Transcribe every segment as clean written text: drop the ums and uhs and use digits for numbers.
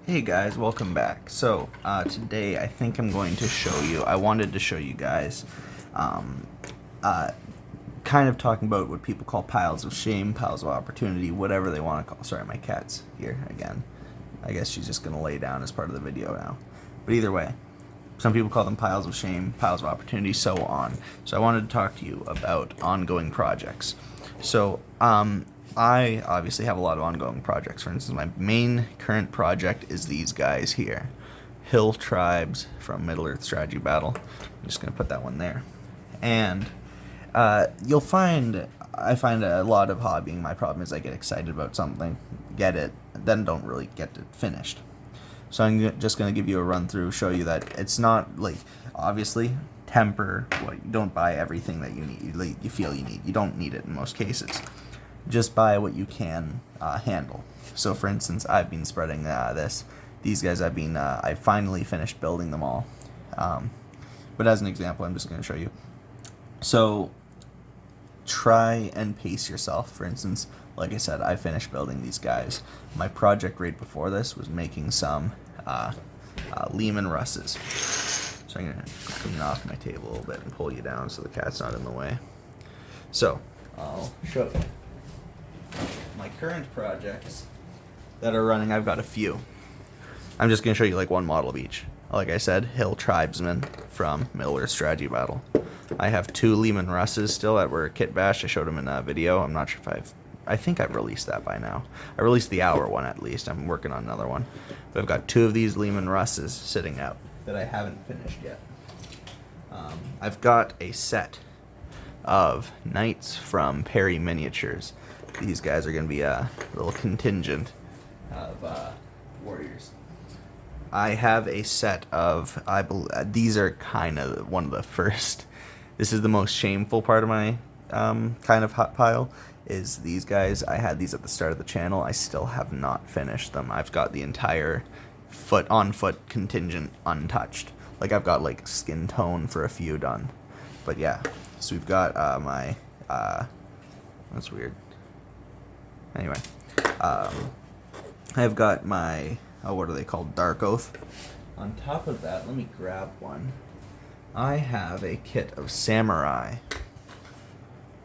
Hey guys, welcome back. So, today I think I'm going to show you, I wanted to show you guys, um, uh, kind of talking about what people call piles of shame, piles of opportunity, whatever they want to call. Sorry, my cat's here again. I guess she's just going to lay down as part of the video now. But either way, some people call them piles of shame, piles of opportunity, so on. So I wanted to talk to you about ongoing projects. So, I obviously have a lot of ongoing projects. For instance, my main current project is these guys here. Hill Tribes from Middle-earth Strategy Battle. I'm just going to put that one there. And you'll find, I find a lot of hobbying, my problem is I get excited about something, get it, then don't really get it finished. So I'm just going to give you a run through, show you that it's not, like, obviously, temper what you don't buy everything that you need, you feel you need. You don't need it in most cases. Just buy what you can handle. So for instance, I've been spreading these guys, I finally finished building them all. But as an example, I'm just going to show you. So try and pace yourself. For instance, like I said, I finished building these guys. My project right before this was making some Leman Russes. So I'm going to clean off my table a little bit and pull you down so the cat's not in the way. So I'll show you. My current projects that are running, I've got a few. I'm just going to show you like one model of each. Like I said, Hill Tribesman from Middle-earth Strategy Battle. I have 2 Leman Russes still that were kit bashed. I showed them in a video. I'm not sure if I think I've released that by now. I released the hour one at least. I'm working on another one. But I've got 2 of these Leman Russes sitting out that I haven't finished yet. I've got a set of Knights from Perry Miniatures. These guys are going to be a little contingent of warriors. I have a set of, these are kind of one of the first, this is the most shameful part of my kind of hot pile, is these guys. I had these at the start of the channel. I still have not finished them. I've got the entire foot contingent untouched. Like I've got like skin tone for a few done. But yeah, so we've got my, that's weird. Anyway, I've got my, what are they called? Dark Oath. On top of that, let me grab one. I have a kit of Samurai.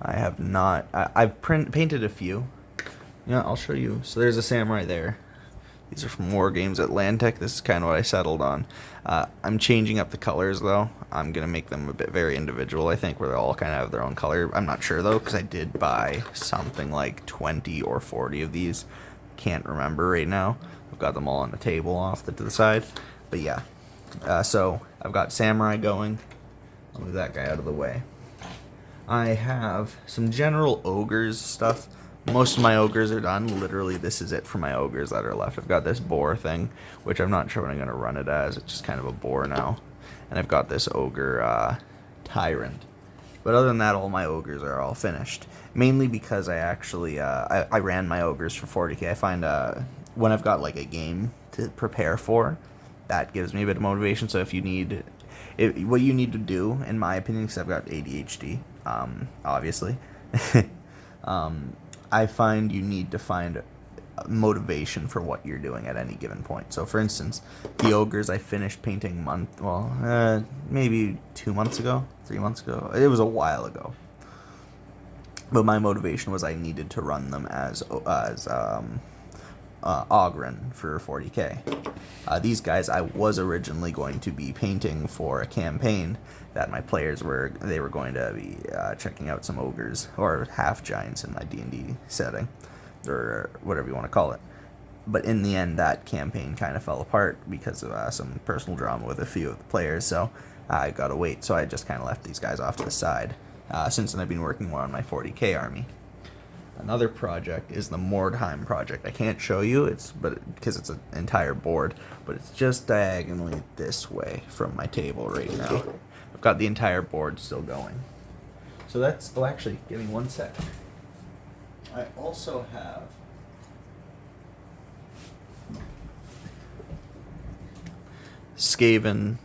I have not, I've painted a few. Yeah, I'll show you. So there's a Samurai there. These are from War Games Atlantic. This is kind of what I settled on. I'm changing up the colors, though. I'm going to make them a bit very individual, I think, where they all kind of have their own color. I'm not sure, though, because I did buy something like 20 or 40 of these. Can't remember right now. I've got them all on the table off to the side. But yeah. So I've got Samurai going. I'll move that guy out of the way. I have some general Ogres stuff. Most of my Ogres are done. Literally, this is it for my Ogres that are left. I've got this boar thing, which I'm not sure what I'm going to run it as. It's just kind of a boar now. And I've got this Ogre Tyrant. But other than that, all my Ogres are all finished. Mainly because I actually, I ran my Ogres for 40k. I find when I've got like a game to prepare for, that gives me a bit of motivation. So if you need, what you need to do, in my opinion, because I've got ADHD, obviously, I find you need to find motivation for what you're doing at any given point. So for instance, the Ogres I finished painting maybe 2 months ago, 3 months ago. It was a while ago. But my motivation was I needed to run them as Ogren for 40k. These guys I was originally going to be painting for a campaign that my players were going to be checking out some Ogres or half giants in my D&D setting, or whatever you want to call it. But in the end, that campaign kind of fell apart because of some personal drama with a few of the players, so I gotta wait. So I just kind of left these guys off to the side. Since then, I've been working more on my 40k army. Another project is the Mordheim project. I can't show you, because it's an entire board, but it's just diagonally this way from my table right now. I've got the entire board still going. So that's, oh actually, give me 1 sec. I also have Skaven,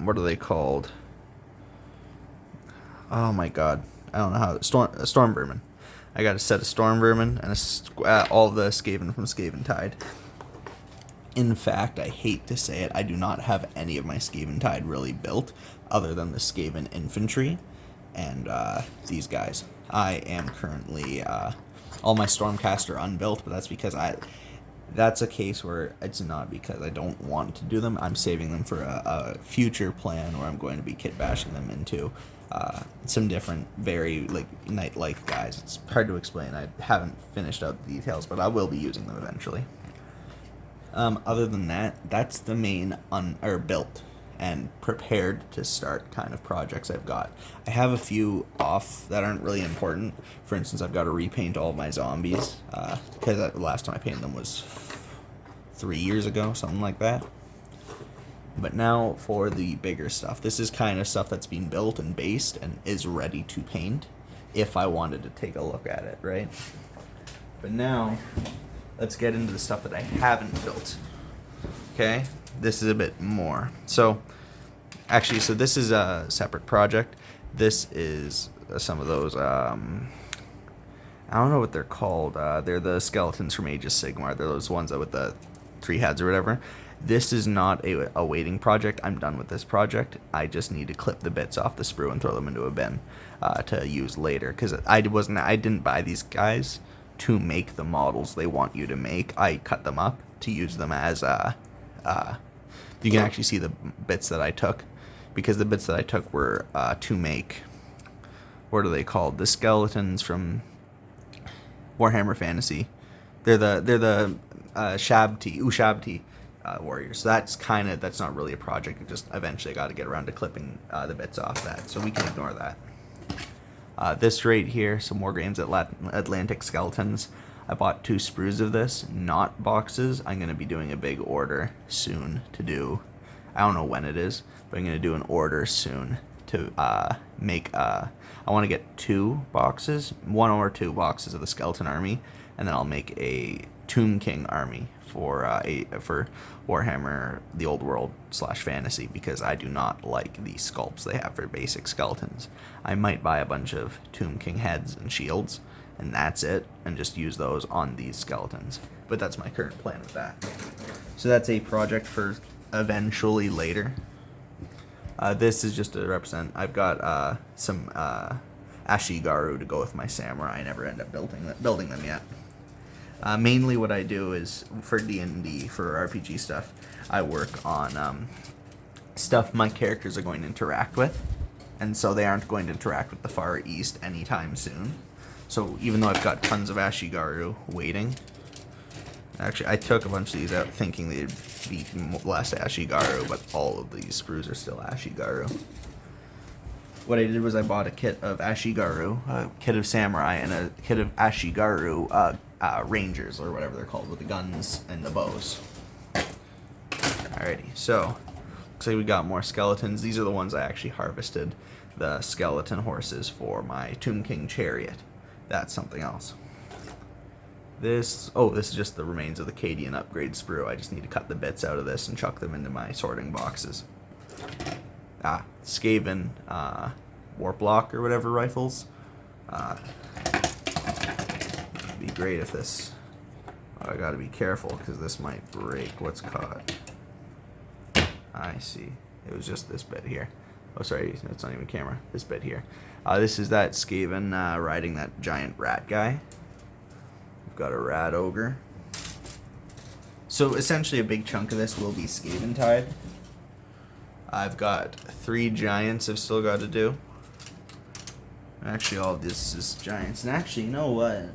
what are they called? Oh my god, I don't know how, Storm Vermin. I got a set of Storm Vermin and all the Skaven from Skaven Tide. In fact, I hate to say it, I do not have any of my Skaven Tide really built, other than the Skaven Infantry and these guys. I am currently all my Stormcast are unbuilt, but that's because that's a case where it's not because I don't want to do them. I'm saving them for a future plan where I'm going to be kit bashing them into some different, very Night Life guys. It's hard to explain. I haven't finished out the details, but I will be using them eventually. Other than that, that's the main built and prepared to start kind of projects I've got. I have a few off that aren't really important. For instance, I've got to repaint all of my zombies because the last time I painted them was 3 years ago, something like that. But now for the bigger stuff. This is kind of stuff that's been built and based and is ready to paint if I wanted to take a look at it, right? But now, let's get into the stuff that I haven't built. Okay? This is a bit more. So this is a separate project. This is some of those, I don't know what they're called. They're the skeletons from Age of Sigmar. They're those ones that with the 3 heads or whatever. This is not a waiting project. I'm done with this project. I just need to clip the bits off the sprue and throw them into a bin to use later. Because I didn't buy these guys to make the models they want you to make. I cut them up to use them as you can actually see the bits that I took, because the bits that I took were to make, what are they called? The skeletons from Warhammer Fantasy. They're the Ushabti warriors. So that's not really a project. It just eventually got to get around to clipping the bits off that, so we can ignore that. This right here, some Wargames Atlantic skeletons. I bought 2 sprues of this, not boxes. I'm going to be doing a big order soon to do. I don't know when it is, but I'm going to do an order soon to make. I want to get 2 boxes, 1 or 2 boxes of the skeleton army, and then I'll make a Tomb King army for Warhammer, the Old World / Fantasy, because I do not like the sculpts they have for basic skeletons. I might buy a bunch of Tomb King heads and shields, and that's it, and just use those on these skeletons. But that's my current plan with that. So that's a project for eventually later. This is just to represent, I've got some Ashigaru to go with my samurai. I never end up building them yet. Mainly what I do is, for D&D, for RPG stuff, I work on stuff my characters are going to interact with, and so they aren't going to interact with the Far East anytime soon. So even though I've got tons of Ashigaru waiting, actually I took a bunch of these out thinking they'd be less Ashigaru, but all of these sprues are still Ashigaru. What I did was I bought a kit of Ashigaru, a kit of Samurai, and a kit of Ashigaru Rangers, or whatever they're called, with the guns and the bows. Alrighty, so looks like we got more skeletons. These are the ones I actually harvested, the skeleton horses for my Tomb King chariot. That's something else. This is just the remains of the Cadian upgrade sprue. I just need to cut the bits out of this and chuck them into my sorting boxes. Skaven Warplock or whatever rifles. It'd be great if this... I gotta be careful because this might break what's caught. I see. It was just this bit here. Oh, sorry, it's not even camera. This bit here. This is that Skaven riding that giant rat guy. We've got a rat ogre. So essentially a big chunk of this will be Skaven Tide. I've got 3 giants I've still got to do. Actually, all of this is giants. And actually, you know what?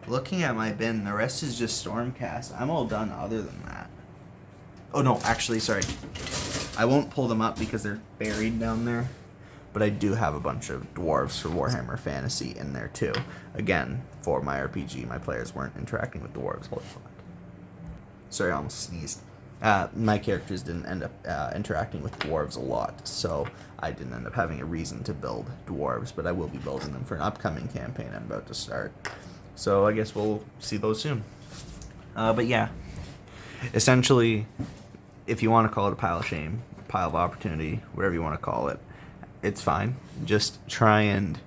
Looking at my bin, the rest is just Stormcast. I'm all done other than that. Oh no, actually, sorry. I won't pull them up because they're buried down there. But I do have a bunch of dwarves for Warhammer Fantasy in there too. Again, for my RPG, my players weren't interacting with dwarves. Holy fuck. Sorry, I almost sneezed. My characters didn't end up interacting with dwarves a lot, so I didn't end up having a reason to build dwarves, but I will be building them for an upcoming campaign I'm about to start. So I guess we'll see those soon. But yeah, essentially, if you want to call it a pile of shame, pile of opportunity, whatever you want to call it, it's fine. Just try and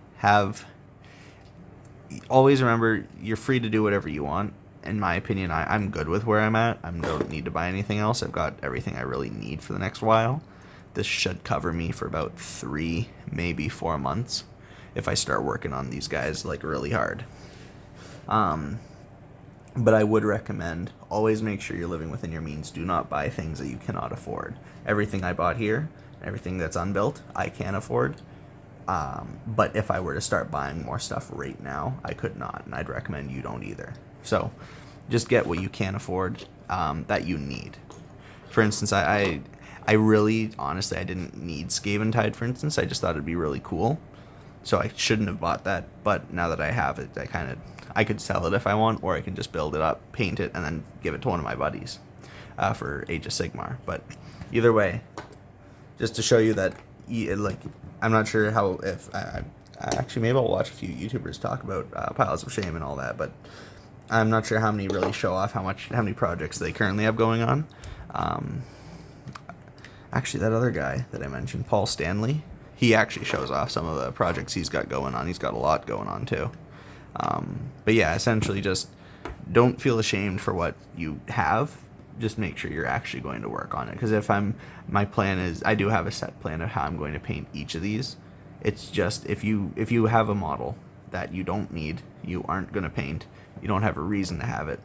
always remember, you're free to do whatever you want. in my opinion, I'm good with where I'm at. I don't need to buy anything else. I've got everything I really need for the next while. This should cover me for about 3, maybe 4 months if I start working on these guys like really hard. But I would recommend always make sure you're living within your means. Do not buy things that you cannot afford. Everything I bought here, everything that's unbuilt, I can afford. But if I were to start buying more stuff right now, I could not, and I'd recommend you don't either. So just get what you can afford that you need. For instance, I really, honestly, I didn't need Skaven Tide, for instance. I just thought it'd be really cool. So I shouldn't have bought that, but now that I have it, I could sell it if I want, or I can just build it up, paint it, and then give it to one of my buddies for Age of Sigmar. But either way, just to show you that, like, I'm not sure how, if, actually, maybe I'll watch a few YouTubers talk about Piles of Shame and all that, but I'm not sure how many really show off how many projects they currently have going on. Actually, that other guy that I mentioned, Paul Stanley, he actually shows off some of the projects he's got going on. He's got a lot going on too. But yeah, essentially just don't feel ashamed for what you have. Just make sure you're actually going to work on it. Because my plan is, I do have a set plan of how I'm going to paint each of these. It's just, if you have a model that you don't need, you aren't going to paint, you don't have a reason to have it,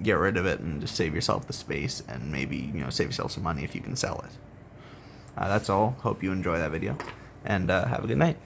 get rid of it and just save yourself the space, and maybe, save yourself some money if you can sell it. That's all. Hope you enjoy that video, and have a good night.